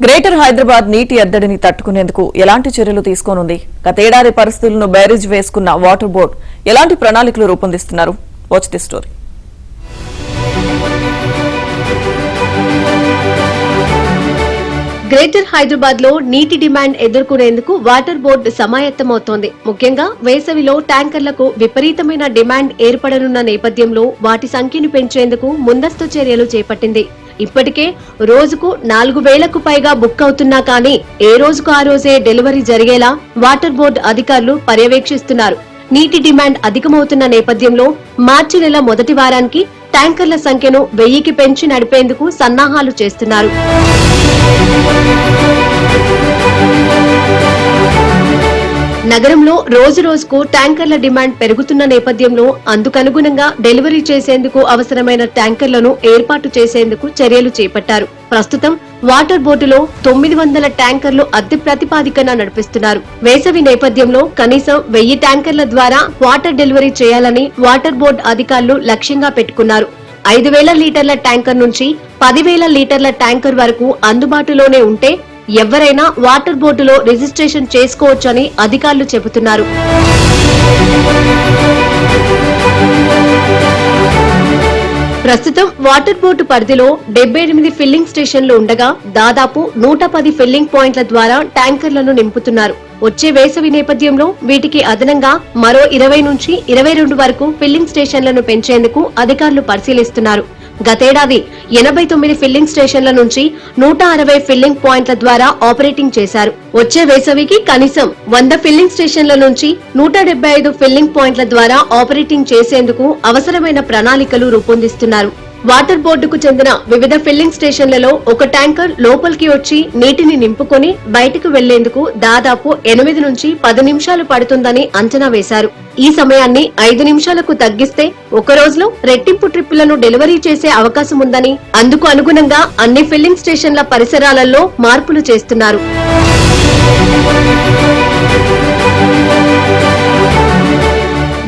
Greater Hyderabad నీటి ఎద్దడిని తట్టుకునేందుకు ఎలాంటి చర్యలు తీసుకోనుంది? గతేడాది పరిస్థితులను బేరీజ్ వేసుకున్న వాటర్ బోర్డు ఎలాంటి ప్రణాళికలు రూపొందిస్తున్నారు? Watch the story. Greater Hyderabad లో నీటి డిమాండ్ ఎదుర్కొనేందుకు వాటర్ బోర్డు సమాయత్తమవుతోంది. ముఖ్యంగా వేసవిలో ట్యాంకర్లకు విపరీతమైన డిమాండ్ ఏర్పడనున్న నేపథ్యంలో వాటి సంఖ్యను పెంచేందుకు ముందస్తు చర్యలు చేపట్టింది. ఇప్పటికే రోజుకు 4,000కు పైగా బుక్ అవుతున్నా కానీ ఏ రోజుకు ఆ రోజే డెలివరీ జరిగేలా వాటర్ బోర్డు అధికారులు పర్యవేక్షిస్తున్నారు. నీటి డిమాండ్ అధికమవుతున్న నేపథ్యంలో మార్చి నెల మొదటి వారానికి ట్యాంకర్ల సంఖ్యను 1000కి పెంచి నడిపేందుకు సన్నాహాలు చేస్తున్నారు. నగరంలో రోజు రోజుకు ట్యాంకర్ల డిమాండ్ పెరుగుతున్న నేపథ్యంలో అందుకనుగుణంగా డెలివరీ చేసేందుకు అవసరమైన ట్యాంకర్లను ఏర్పాటు చేసేందుకు చర్యలు చేపట్టారు. ప్రస్తుతం వాటర్ బోర్డులో 900 ట్యాంకర్లు అద్దె ప్రతిపాదికన నడిపిస్తున్నారు. వేసవి నేపథ్యంలో కనీసం 1000 ట్యాంకర్ల ద్వారా వాటర్ డెలివరీ చేయాలని వాటర్ బోర్డు అధికారులు లక్ష్యంగా పెట్టుకున్నారు. 5,000 లీటర్ల ట్యాంకర్ నుంచి 10,000 లీటర్ల ట్యాంకర్ వరకు అందుబాటులోనే ఉంటే ఎవరైనా వాటర్ బోర్డులో రిజిస్ట్రేషన్ చేసుకోవచ్చని అధికారులు చెబుతున్నారు. ప్రస్తుతం వాటర్ బోర్డు పరిధిలో 78 ఫిల్లింగ్ స్టేషన్లు ఉండగా దాదాపు 110 ఫిల్లింగ్ పాయింట్ల ద్వారా ట్యాంకర్లను నింపుతున్నారు. వచ్చే వేసవి నేపథ్యంలో వీటికి అదనంగా మరో 20 నుంచి 22 వరకు ఫిల్లింగ్ స్టేషన్లను పెంచేందుకు అధికారులు పరిశీలిస్తున్నారు. గతేడాది 89 ఫిల్లింగ్ స్టేషన్ల నుంచి 160 ఫిల్లింగ్ పాయింట్ల ద్వారా ఆపరేటింగ్ చేశారు. వచ్చే వేసవికి కనీసం 100 ఫిల్లింగ్ స్టేషన్ల నుంచి 175 ఫిల్లింగ్ పాయింట్ల ద్వారా ఆపరేటింగ్ చేసేందుకు అవసరమైన ప్రణాళికలు రూపొందిస్తున్నారు. వాటర్ బోర్డుకు చెందిన వివిధ ఫిల్లింగ్ స్టేషన్లలో ఒక ట్యాంకర్ లోపలికి వచ్చి నీటిని నింపుకొని బయటకు వెళ్లేందుకు దాదాపు 8 నుంచి 10 నిమిషాలు పడుతుందని అంచనా వేశారు. ఈ సమయాన్ని 5 నిమిషాలకు తగ్గిస్తే ఒక రోజులో రెట్టింపు ట్రిప్పులను డెలివరీ చేసే అవకాశం ఉందని అందుకు అనుగుణంగా అన్ని ఫిల్లింగ్ స్టేషన్ల పరిసరాలలో మార్పులు చేస్తున్నారు.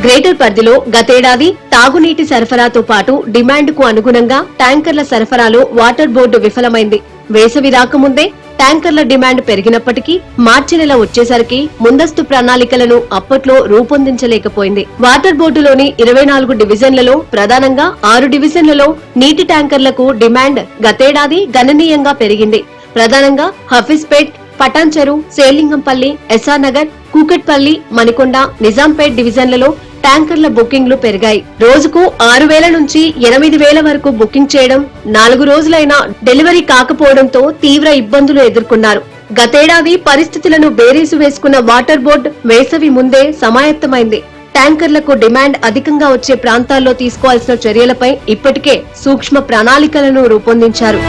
గ్రేటర్ పరిధిలో గతేడాది తాగునీటి సరఫరాతో పాటు డిమాండ్ కు అనుగుణంగా ట్యాంకర్ల సరఫరాలో వాటర్ బోర్డు విఫలమైంది. వేసవి రాకముందే ట్యాంకర్ల డిమాండ్ పెరిగినప్పటికీ మార్చి నెల వచ్చేసరికి ముందస్తు ప్రణాళికలను అప్పట్లో రూపొందించలేకపోయింది. వాటర్ బోర్డులోని 24 డివిజన్లలో ప్రధానంగా 6 డివిజన్లలో నీటి ట్యాంకర్లకు డిమాండ్ గతేడాది గణనీయంగా పెరిగింది. ప్రధానంగా హఫీజ్పేట్, పటాన్చెరు, సేలింగంపల్లి, ఎస్ఆర్ నగర్, కూకట్పల్లి, మణికొండ, నిజాంపేట్ డివిజన్లలో ట్యాంకర్ల బుకింగ్లు పెరిగాయి. రోజుకు 6,000 నుంచి 8,000 వరకు బుకింగ్ చేయడం, 4 రోజులైనా డెలివరీ కాకపోవడంతో తీవ్ర ఇబ్బందులు ఎదుర్కొన్నారు. గతేడాది పరిస్థితులను బేరీజు వేసుకున్న వాటర్ బోర్డు వేసవి ముందే సమాయత్తమైంది. ట్యాంకర్లకు డిమాండ్ అధికంగా వచ్చే ప్రాంతాల్లో తీసుకోవాల్సిన చర్యలపై ఇప్పటికే సూక్ష్మ ప్రణాళికలను రూపొందించారు.